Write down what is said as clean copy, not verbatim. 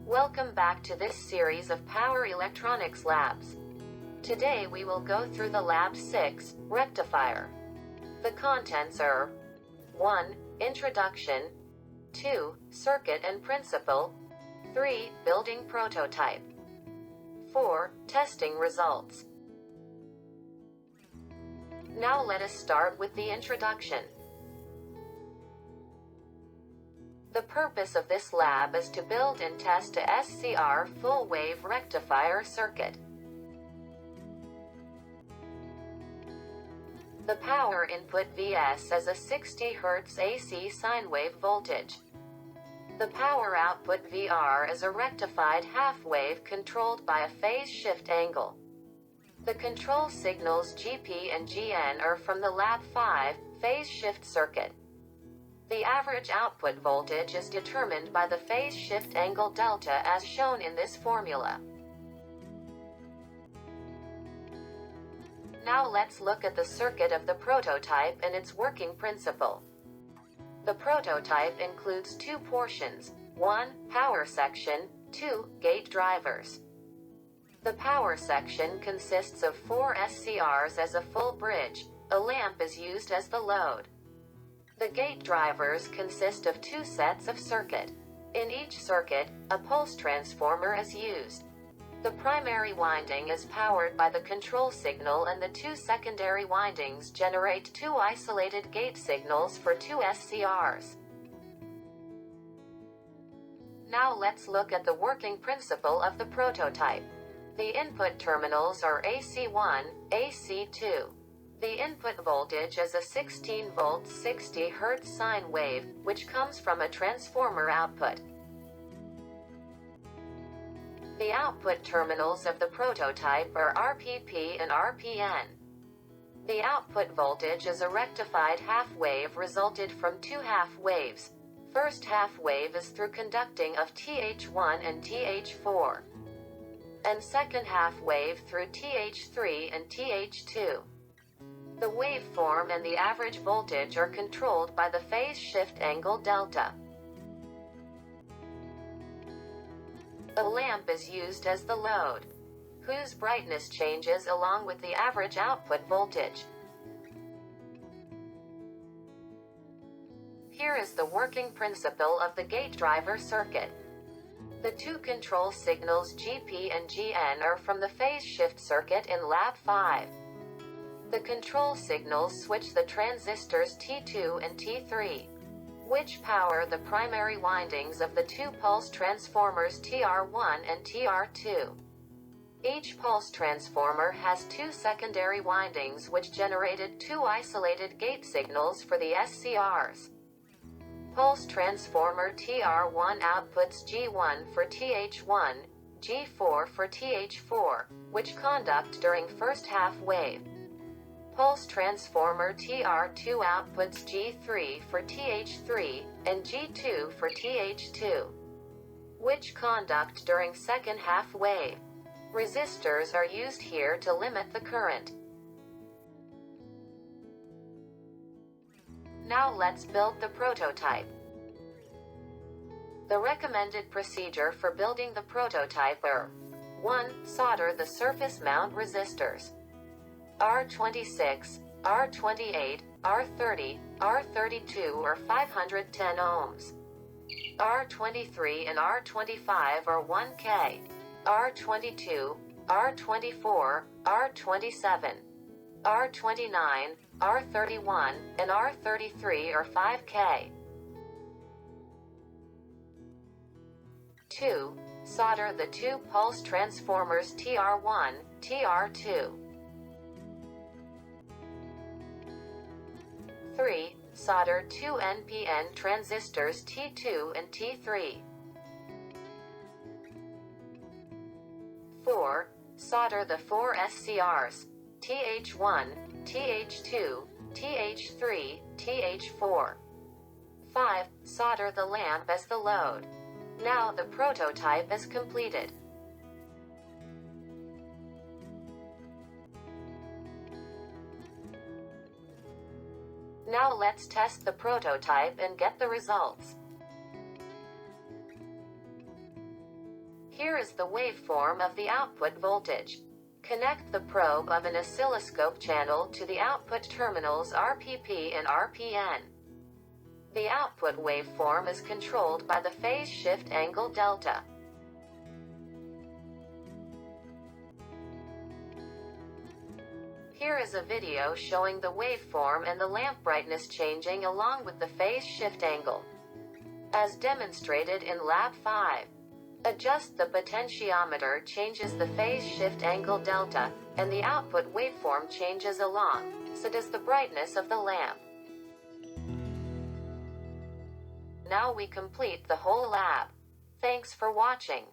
Welcome back to this series of Power Electronics Labs. Today we will go through the Lab 6, Rectifier. The contents are 1. Introduction 2. Circuit and principle 3. Building prototype 4. Testing results. Now let us start with the introduction. The purpose of this lab is to build and test a SCR full-wave rectifier circuit. The power input Vs is a 60 Hz AC sine wave voltage. The power output Vr is a rectified half-wave controlled by a phase shift angle. The control signals GP and GN are from the Lab 5 phase shift circuit. The average output voltage is determined by the phase shift angle delta as shown in this formula. Now let's look at the circuit of the prototype and its working principle. The prototype includes two portions: 1. Power section, 2. Gate drivers. The power section consists of 4 SCRs as a full bridge. A lamp is used as the load. The gate drivers consist of 2 sets of circuit. In each circuit, a pulse transformer is used. The primary winding is powered by the control signal and the 2 secondary windings generate 2 isolated gate signals for 2 SCRs. Now let's look at the working principle of the prototype. The input terminals are AC1, AC2. The input voltage is a 16 volt 60 Hz sine wave, which comes from a transformer output. The output terminals of the prototype are RPP and RPN. The output voltage is a rectified half wave resulted from 2 half waves. First half wave is through conducting of TH1 and TH4, and second half wave through TH3 and TH2. The waveform and the average voltage are controlled by the phase shift angle delta. A lamp is used as the load, whose brightness changes along with the average output voltage. Here is the working principle of the gate driver circuit. The 2 control signals GP and GN are from the phase shift circuit in Lab 5. The control signals switch the transistors T2 and T3, which power the primary windings of the 2 pulse transformers TR1 and TR2. Each pulse transformer has 2 secondary windings which generated 2 isolated gate signals for the SCRs. Pulse transformer TR1 outputs G1 for TH1, G4 for TH4, which conduct during first half wave. Pulse transformer TR2 outputs G3 for TH3 and G2 for TH2, which conduct during second half wave. Resistors are used here to limit the current. Now let's build the prototype. The recommended procedure for building the prototype are: 1. Solder the surface mount resistors R26, R28, R30, R32 or 510 ohms. R23 and R25 are 1K. R22, R24, R27, R29, R31, and R33 are 5K. 2. Solder the 2 pulse transformers TR1, TR2. 3. Solder 2 NPN transistors T2 and T3. 4. Solder the 4 SCRs TH1, TH2, TH3, TH4. 5. Solder the lamp as the load. Now the prototype is completed. Now let's test the prototype and get the results. Here is the waveform of the output voltage. Connect the probe of an oscilloscope channel to the output terminals RPP and RPN. The output waveform is controlled by the phase shift angle delta. Here is a video showing the waveform and the lamp brightness changing along with the phase shift angle. As demonstrated in Lab 5. Adjust the potentiometer changes the phase shift angle delta, and the output waveform changes along, so does the brightness of the lamp. Now we complete the whole lab. Thanks for watching.